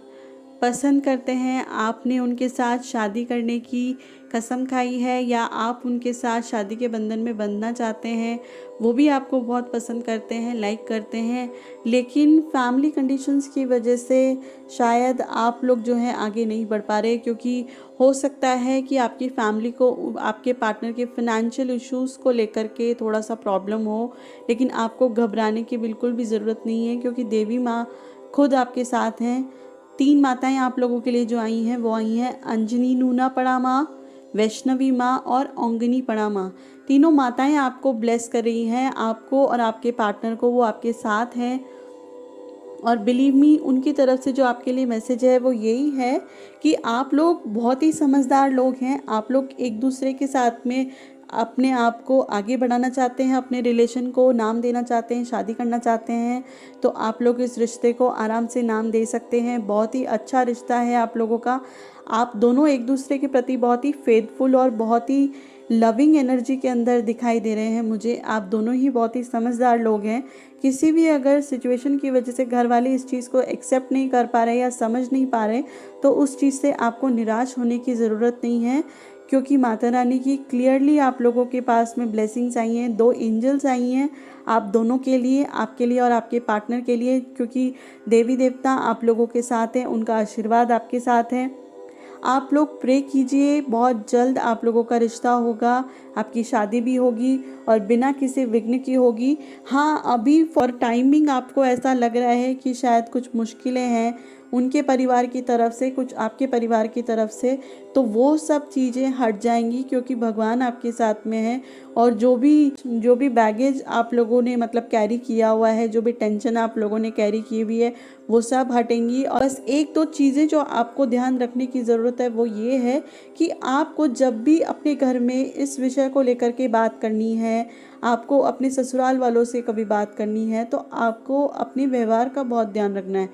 पसंद करते हैं, आपने उनके साथ शादी करने की कसम खाई है या आप उनके साथ शादी के बंधन में बंधना चाहते हैं, वो भी आपको बहुत पसंद करते हैं, लाइक करते हैं, लेकिन फैमिली कंडीशंस की वजह से शायद आप लोग जो हैं आगे नहीं बढ़ पा रहे, क्योंकि हो सकता है कि आपकी फैमिली को आपके पार्टनर के फाइनेंशियल इश्यूज़ को लेकर के थोड़ा सा प्रॉब्लम हो। लेकिन आपको घबराने की बिल्कुल भी ज़रूरत नहीं है, क्योंकि देवी माँ खुद आपके साथ हैं। 3 माताएं आप लोगों के लिए जो आई हैं वो आई हैं अंजनी नूना पड़ा माँ, वैष्णवी माँ और ओंगनी पड़ा माँ। तीनों माताएं आपको ब्लेस कर रही हैं, आपको और आपके पार्टनर को, वो आपके साथ हैं। और बिलीव मी, उनकी तरफ से जो आपके लिए मैसेज है वो यही है कि आप लोग बहुत ही समझदार लोग हैं। आप लोग एक दूसरे के साथ में अपने आप को आगे बढ़ाना चाहते हैं, अपने रिलेशन को नाम देना चाहते हैं, शादी करना चाहते हैं, तो आप लोग इस रिश्ते को आराम से नाम दे सकते हैं। बहुत ही अच्छा रिश्ता है आप लोगों का। आप दोनों एक दूसरे के प्रति बहुत ही फेथफुल और बहुत ही लविंग एनर्जी के अंदर दिखाई दे रहे हैं मुझे। आप दोनों ही बहुत ही समझदार लोग हैं। किसी भी अगर सिचुएशन की वजह से घर वाले इस चीज़ को एक्सेप्ट नहीं कर पा रहे या समझ नहीं पा रहे, तो उस चीज़ से आपको निराश होने की ज़रूरत नहीं है, क्योंकि माता रानी की क्लियरली आप लोगों के पास में ब्लेसिंग्स आई हैं। 2 एंजल्स आई हैं आप दोनों के लिए, आपके लिए और आपके पार्टनर के लिए, क्योंकि देवी देवता आप लोगों के साथ हैं, उनका आशीर्वाद आपके साथ है। आप लोग प्रे कीजिए, बहुत जल्द आप लोगों का रिश्ता होगा, आपकी शादी भी होगी और बिना किसी विघ्न की होगी। हाँ, अभी फॉर टाइमिंग आपको ऐसा लग रहा है कि शायद कुछ मुश्किलें हैं उनके परिवार की तरफ से, कुछ आपके परिवार की तरफ से, तो वो सब चीज़ें हट जाएंगी, क्योंकि भगवान आपके साथ में है। और जो भी बैगेज आप लोगों ने मतलब कैरी किया हुआ है, जो भी टेंशन आप लोगों ने कैरी की हुई है, वो सब हटेंगी। और बस 1-2 चीज़ें जो आपको ध्यान रखने की ज़रूरत है वो ये है कि आपको जब भी अपने घर में इस विषय विषय को लेकर के बात करनी है, आपको अपने ससुराल वालों से कभी बात करनी है, तो आपको अपने व्यवहार का बहुत ध्यान रखना है।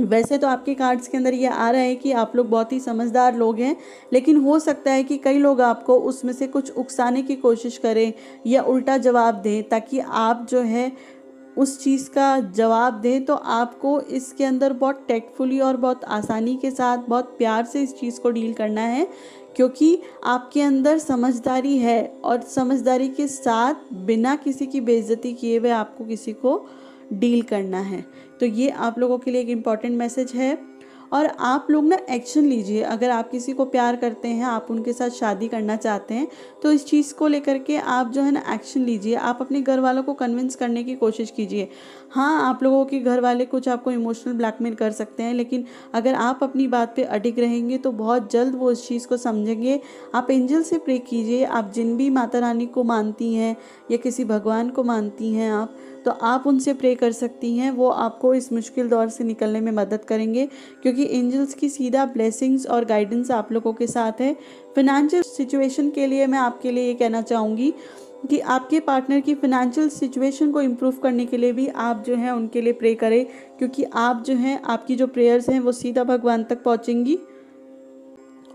वैसे तो आपके कार्ड्स के अंदर ये आ रहा है कि आप लोग बहुत ही समझदार लोग हैं, लेकिन हो सकता है कि कई लोग आपको उसमें से कुछ उकसाने की कोशिश करें या उल्टा जवाब दें, ताकि आप जो है उस चीज़ का जवाब दें। तो आपको इसके अंदर बहुत टैक्टफुली और बहुत आसानी के साथ, बहुत प्यार से इस चीज़ को डील करना है, क्योंकि आपके अंदर समझदारी है और समझदारी के साथ बिना किसी की बेइज्जती किए हुए आपको किसी को डील करना है। तो ये आप लोगों के लिए एक इम्पॉर्टेंट मैसेज है। और आप लोग ना एक्शन लीजिए। अगर आप किसी को प्यार करते हैं, आप उनके साथ शादी करना चाहते हैं, तो इस चीज़ को लेकर के आप जो है ना एक्शन लीजिए। आप अपने घर वालों को कन्विंस करने की कोशिश कीजिए। हाँ, आप लोगों के घर वाले कुछ आपको इमोशनल ब्लैकमेल कर सकते हैं, लेकिन अगर आप अपनी बात पे अडिग रहेंगे तो बहुत जल्द वो इस चीज़ को समझेंगे। आप एंजल से प्रे कीजिए। आप जिन भी माता रानी को मानती हैं या किसी भगवान को मानती हैं आप, तो आप उनसे प्रे कर सकती हैं। वो आपको इस मुश्किल दौर से निकलने में मदद करेंगे, क्योंकि एंजल्स की सीधा ब्लेसिंग्स और गाइडेंस आप लोगों के साथ है। फिनेंशियल सिचुएशन के लिए मैं आपके लिए ये कहना चाहूँगी कि आपके पार्टनर की फिनेंशियल सिचुएशन को इम्प्रूव करने के लिए भी आप जो है उनके लिए प्रे करें, क्योंकि आप जो हैं, आपकी जो प्रेयर्स हैं वो सीधा भगवान तक पहुँचेंगी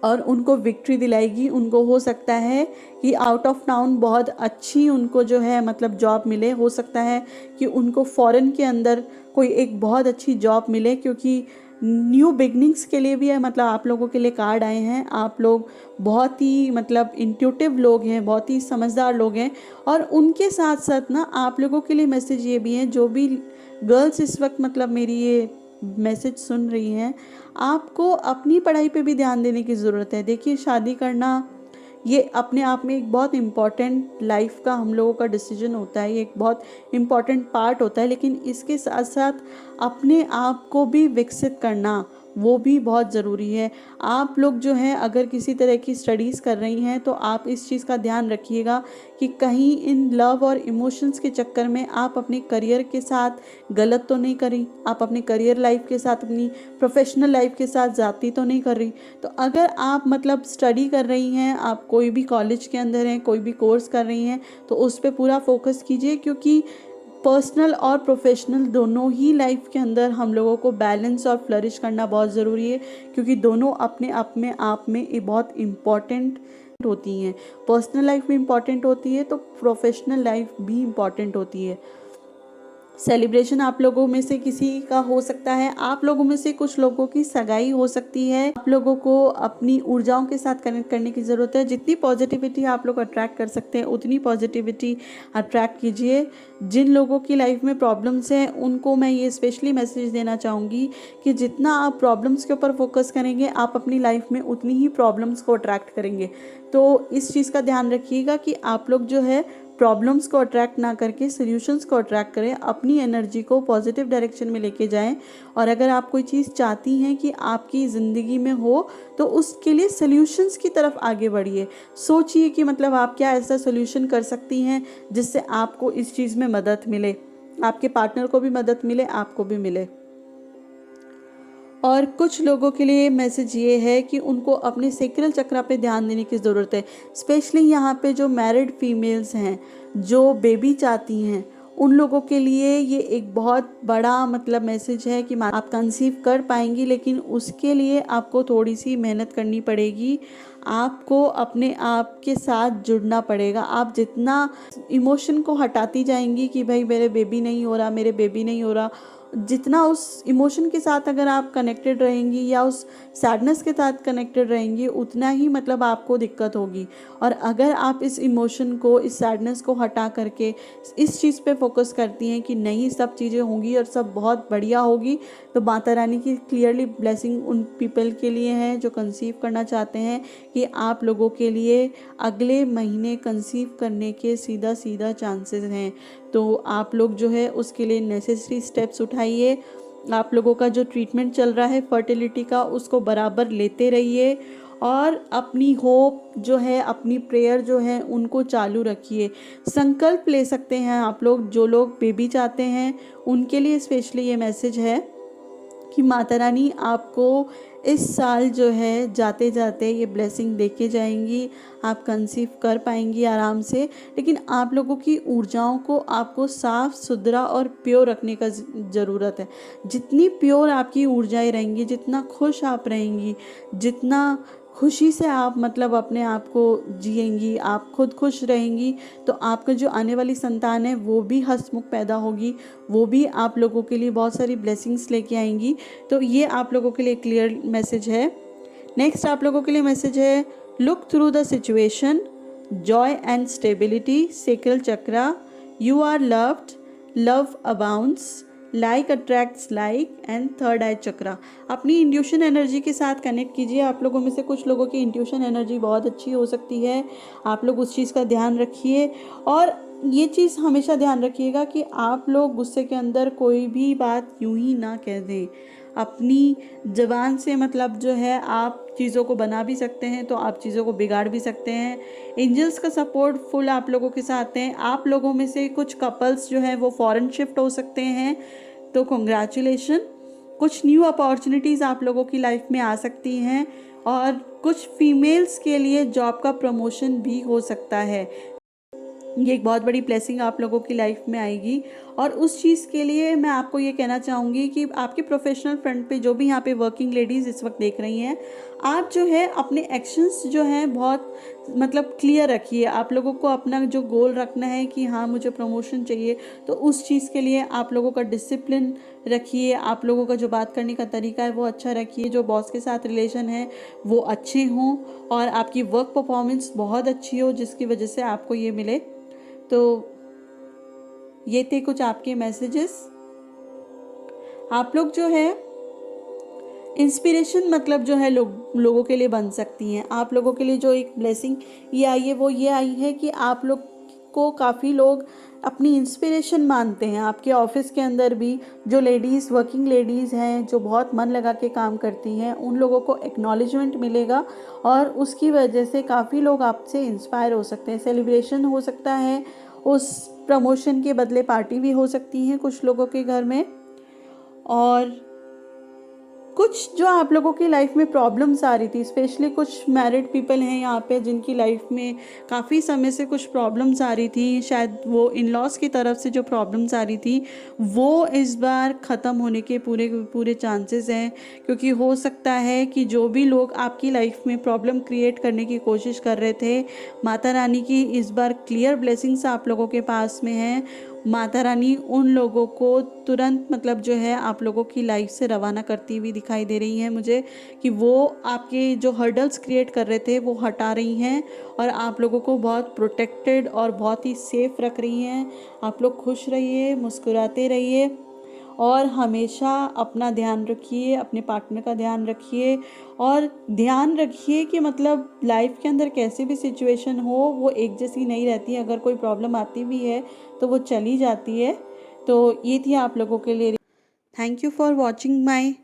और उनको विक्ट्री दिलाएगी। उनको हो सकता है कि आउट ऑफ टाउन बहुत अच्छी उनको जो है मतलब जॉब मिले। हो सकता है कि उनको फॉरेन के अंदर कोई एक बहुत अच्छी जॉब मिले, क्योंकि न्यू बिगनिंग्स के लिए भी है मतलब आप लोगों के लिए कार्ड आए हैं। आप लोग बहुत ही मतलब इंट्यूटिव लोग हैं, बहुत ही समझदार लोग हैं। और उनके साथ साथ ना आप लोगों के लिए मैसेज ये भी है, जो भी गर्ल्स इस वक्त मतलब मेरी ये मैसेज सुन रही हैं, आपको अपनी पढ़ाई पे भी ध्यान देने की ज़रूरत है। देखिए, शादी करना ये अपने आप में एक बहुत इम्पॉर्टेंट लाइफ का हम लोगों का डिसीजन होता है, ये एक बहुत इम्पॉर्टेंट पार्ट होता है, लेकिन इसके साथ साथ अपने आप को भी विकसित करना वो भी बहुत ज़रूरी है। आप लोग जो हैं अगर किसी तरह की स्टडीज़ कर रही हैं, तो आप इस चीज़ का ध्यान रखिएगा कि कहीं इन लव और इमोशंस के चक्कर में आप अपने करियर के साथ गलत तो नहीं करी, आप अपने करियर लाइफ के साथ, अपनी प्रोफेशनल लाइफ के साथ ज़्यादती तो नहीं कर रही। तो अगर आप मतलब स्टडी कर रही हैं, आप कोई भी कॉलेज के अंदर हैं, कोई भी कोर्स कर रही हैं, तो उस पर पूरा फोकस कीजिए, क्योंकि पर्सनल और प्रोफेशनल दोनों ही लाइफ के अंदर हम लोगों को बैलेंस और फ्लरिश करना बहुत ज़रूरी है, क्योंकि दोनों अपने आप में ये बहुत इम्पॉर्टेंट होती हैं। पर्सनल लाइफ भी इम्पॉर्टेंट होती है, तो प्रोफेशनल लाइफ भी इम्पॉर्टेंट होती है। सेलिब्रेशन आप लोगों में से किसी का हो सकता है, आप लोगों में से कुछ लोगों की सगाई हो सकती है। आप लोगों को अपनी ऊर्जाओं के साथ कनेक्ट करने की ज़रूरत है। जितनी पॉजिटिविटी आप लोग अट्रैक्ट कर सकते हैं, उतनी पॉजिटिविटी अट्रैक्ट कीजिए। जिन लोगों की लाइफ में प्रॉब्लम्स हैं, उनको मैं ये स्पेशली मैसेज देना चाहूँगी कि जितना आप प्रॉब्लम्स के ऊपर फोकस करेंगे, आप अपनी लाइफ में उतनी ही प्रॉब्लम्स को अट्रैक्ट करेंगे। तो इस चीज़ का ध्यान रखिएगा कि आप लोग जो है प्रॉब्लम्स को अट्रैक्ट ना करके सॉल्यूशंस को अट्रैक्ट करें, अपनी एनर्जी को पॉजिटिव डायरेक्शन में लेके जाएं। और अगर आप कोई चीज़ चाहती हैं कि आपकी ज़िंदगी में हो, तो उसके लिए सॉल्यूशंस की तरफ आगे बढ़िए। सोचिए कि मतलब आप क्या ऐसा सॉल्यूशन कर सकती हैं जिससे आपको इस चीज़ में मदद मिले, आपके पार्टनर को भी मदद मिले, आपको भी मिले। और कुछ लोगों के लिए मैसेज ये है कि उनको अपने सेक्रल चक्र पे ध्यान देने की ज़रूरत है। स्पेशली यहाँ पे जो मैरिड फीमेल्स हैं, जो बेबी चाहती हैं, उन लोगों के लिए ये एक बहुत बड़ा मतलब मैसेज है कि आप कंसीव कर पाएंगी, लेकिन उसके लिए आपको थोड़ी सी मेहनत करनी पड़ेगी। आपको अपने आप के साथ जुड़ना पड़ेगा। आप जितना इमोशन को हटाती जाएंगी कि भाई मेरे बेबी नहीं हो रहा, मेरे बेबी नहीं हो रहा, जितना उस इमोशन के साथ अगर आप कनेक्टेड रहेंगी या उस सैडनेस के साथ कनेक्टेड रहेंगी, उतना ही मतलब आपको दिक्कत होगी। और अगर आप इस इमोशन को, इस सैडनेस को हटा करके इस चीज़ पे फोकस करती हैं कि नहीं, सब चीज़ें होंगी और सब बहुत बढ़िया होगी, तो माता रानी की क्लियरली ब्लेसिंग उन पीपल के लिए है जो कंसीव करना चाहते हैं, कि आप लोगों के लिए अगले महीने कंसीव करने के सीधा चांसेस हैं। तो आप लोग जो है उसके लिए नेसेसरी स्टेप्स उठाइए। आप लोगों का जो ट्रीटमेंट चल रहा है फर्टिलिटी का, उसको बराबर लेते रहिए और अपनी होप जो है, अपनी प्रेयर जो है, उनको चालू रखिए। संकल्प ले सकते हैं आप लोग, जो लोग बेबी चाहते हैं उनके लिए स्पेशली ये मैसेज है कि माता रानी आपको इस साल जो है जाते जाते ये ब्लेसिंग देके जाएंगी, आप कंसीव कर पाएंगी आराम से। लेकिन आप लोगों की ऊर्जाओं को आपको साफ सुथरा और प्योर रखने का ज़रूरत है। जितनी प्योर आपकी ऊर्जाएं रहेंगी, जितना खुश आप रहेंगी, जितना खुशी से आप मतलब अपने आप को जिएंगी, आप खुद खुश रहेंगी, तो आपका जो आने वाली संतान है वो भी हंसमुख पैदा होगी, वो भी आप लोगों के लिए बहुत सारी ब्लेसिंग्स लेके आएंगी। तो ये आप लोगों के लिए क्लियर मैसेज है। नेक्स्ट आप लोगों के लिए मैसेज है, look through the situation, joy and stability, sacral chakra, you are loved, love abounds, like attracts like, and third eye chakra. अपनी इंट्यूशन एनर्जी के साथ कनेक्ट कीजिए। आप लोगों में से कुछ लोगों की इंट्यूशन एनर्जी बहुत अच्छी हो सकती है, आप लोग उस चीज़ का ध्यान रखिए। और ये चीज़ हमेशा ध्यान रखिएगा कि आप लोग गुस्से के अंदर कोई भी बात यूं ही ना कह दें। अपनी ज़बान से मतलब जो है आप चीज़ों को बना भी सकते हैं, तो आप चीज़ों को बिगाड़ भी सकते हैं। एंजल्स का सपोर्ट फुल आप लोगों के साथ हैं। आप लोगों में से कुछ कपल्स जो हैं वो फॉरेन शिफ्ट हो सकते हैं, तो कॉन्ग्रेचुलेशन। कुछ न्यू अपॉर्चुनिटीज़ आप लोगों की लाइफ में आ सकती हैं, और कुछ फीमेल्स के लिए जॉब का प्रमोशन भी हो सकता है। ये एक बहुत बड़ी ब्लेसिंग आप लोगों की लाइफ में आएगी। और उस चीज़ के लिए मैं आपको ये कहना चाहूँगी कि आपके प्रोफेशनल फ्रंट पे जो भी यहाँ पे वर्किंग लेडीज़ इस वक्त देख रही हैं, आप जो है अपने एक्शंस जो हैं बहुत मतलब क्लियर रखिए। आप लोगों को अपना जो गोल रखना है कि हाँ मुझे प्रमोशन चाहिए, तो उस चीज़ के लिए आप लोगों का डिसिप्लिन रखिए। आप लोगों का जो बात करने का तरीका है वो अच्छा रखिए। जो बॉस के साथ रिलेशन है वो अच्छे हों, और आपकी वर्क परफॉर्मेंस बहुत अच्छी हो जिसकी वजह से आपको ये मिले। तो ये थे कुछ आपके मैसेजेस। आप लोग जो है इंस्पिरेशन मतलब जो है लोगों के लिए बन सकती हैं। आप लोगों के लिए जो एक ब्लेसिंग ये आई है वो ये आई है कि आप लोग को काफ़ी लोग अपनी इंस्पिरेशन मानते हैं। आपके ऑफिस के अंदर भी जो लेडीज़ वर्किंग लेडीज़ हैं, जो बहुत मन लगा के काम करती हैं, उन लोगों को एक्नॉलेजमेंट मिलेगा, और उसकी वजह से काफ़ी लोग आपसे इंस्पायर हो सकते हैं। सेलिब्रेशन हो सकता है, उस प्रमोशन के बदले पार्टी भी हो सकती है कुछ लोगों के घर में। और कुछ जो आप लोगों की लाइफ में प्रॉब्लम्स आ रही थी, स्पेशली कुछ मैरिड पीपल हैं यहाँ पे जिनकी लाइफ में काफ़ी समय से कुछ प्रॉब्लम्स आ रही थी, शायद वो इन लॉज की तरफ से जो प्रॉब्लम्स आ रही थी वो इस बार ख़त्म होने के पूरे चांसेस हैं। क्योंकि हो सकता है कि जो भी लोग आपकी लाइफ में प्रॉब्लम क्रिएट करने की कोशिश कर रहे थे, माता रानी की इस बार क्लियर ब्लेसिंग्स आप लोगों के पास में हैं। माता रानी उन लोगों को तुरंत मतलब जो है आप लोगों की लाइफ से रवाना करती हुई दिखाई दे रही हैं मुझे, कि वो आपके जो हर्डल्स क्रिएट कर रहे थे वो हटा रही हैं, और आप लोगों को बहुत प्रोटेक्टेड और बहुत ही सेफ रख रही हैं। आप लोग खुश रहिए, मुस्कुराते रहिए, और हमेशा अपना ध्यान रखिए, अपने पार्टनर का ध्यान रखिए, और ध्यान रखिए कि मतलब लाइफ के अंदर कैसी भी सिचुएशन हो वो एक जैसी नहीं रहती है। अगर कोई प्रॉब्लम आती भी है तो वो चली जाती है। तो ये थी आप लोगों के लिए। Thank you for watching my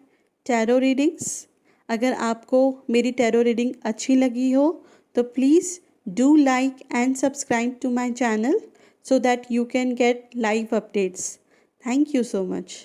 tarot readings. अगर आपको मेरी टैरो रीडिंग अच्छी लगी हो तो please do like and subscribe to my channel so that you can get live updates. Thank you so much.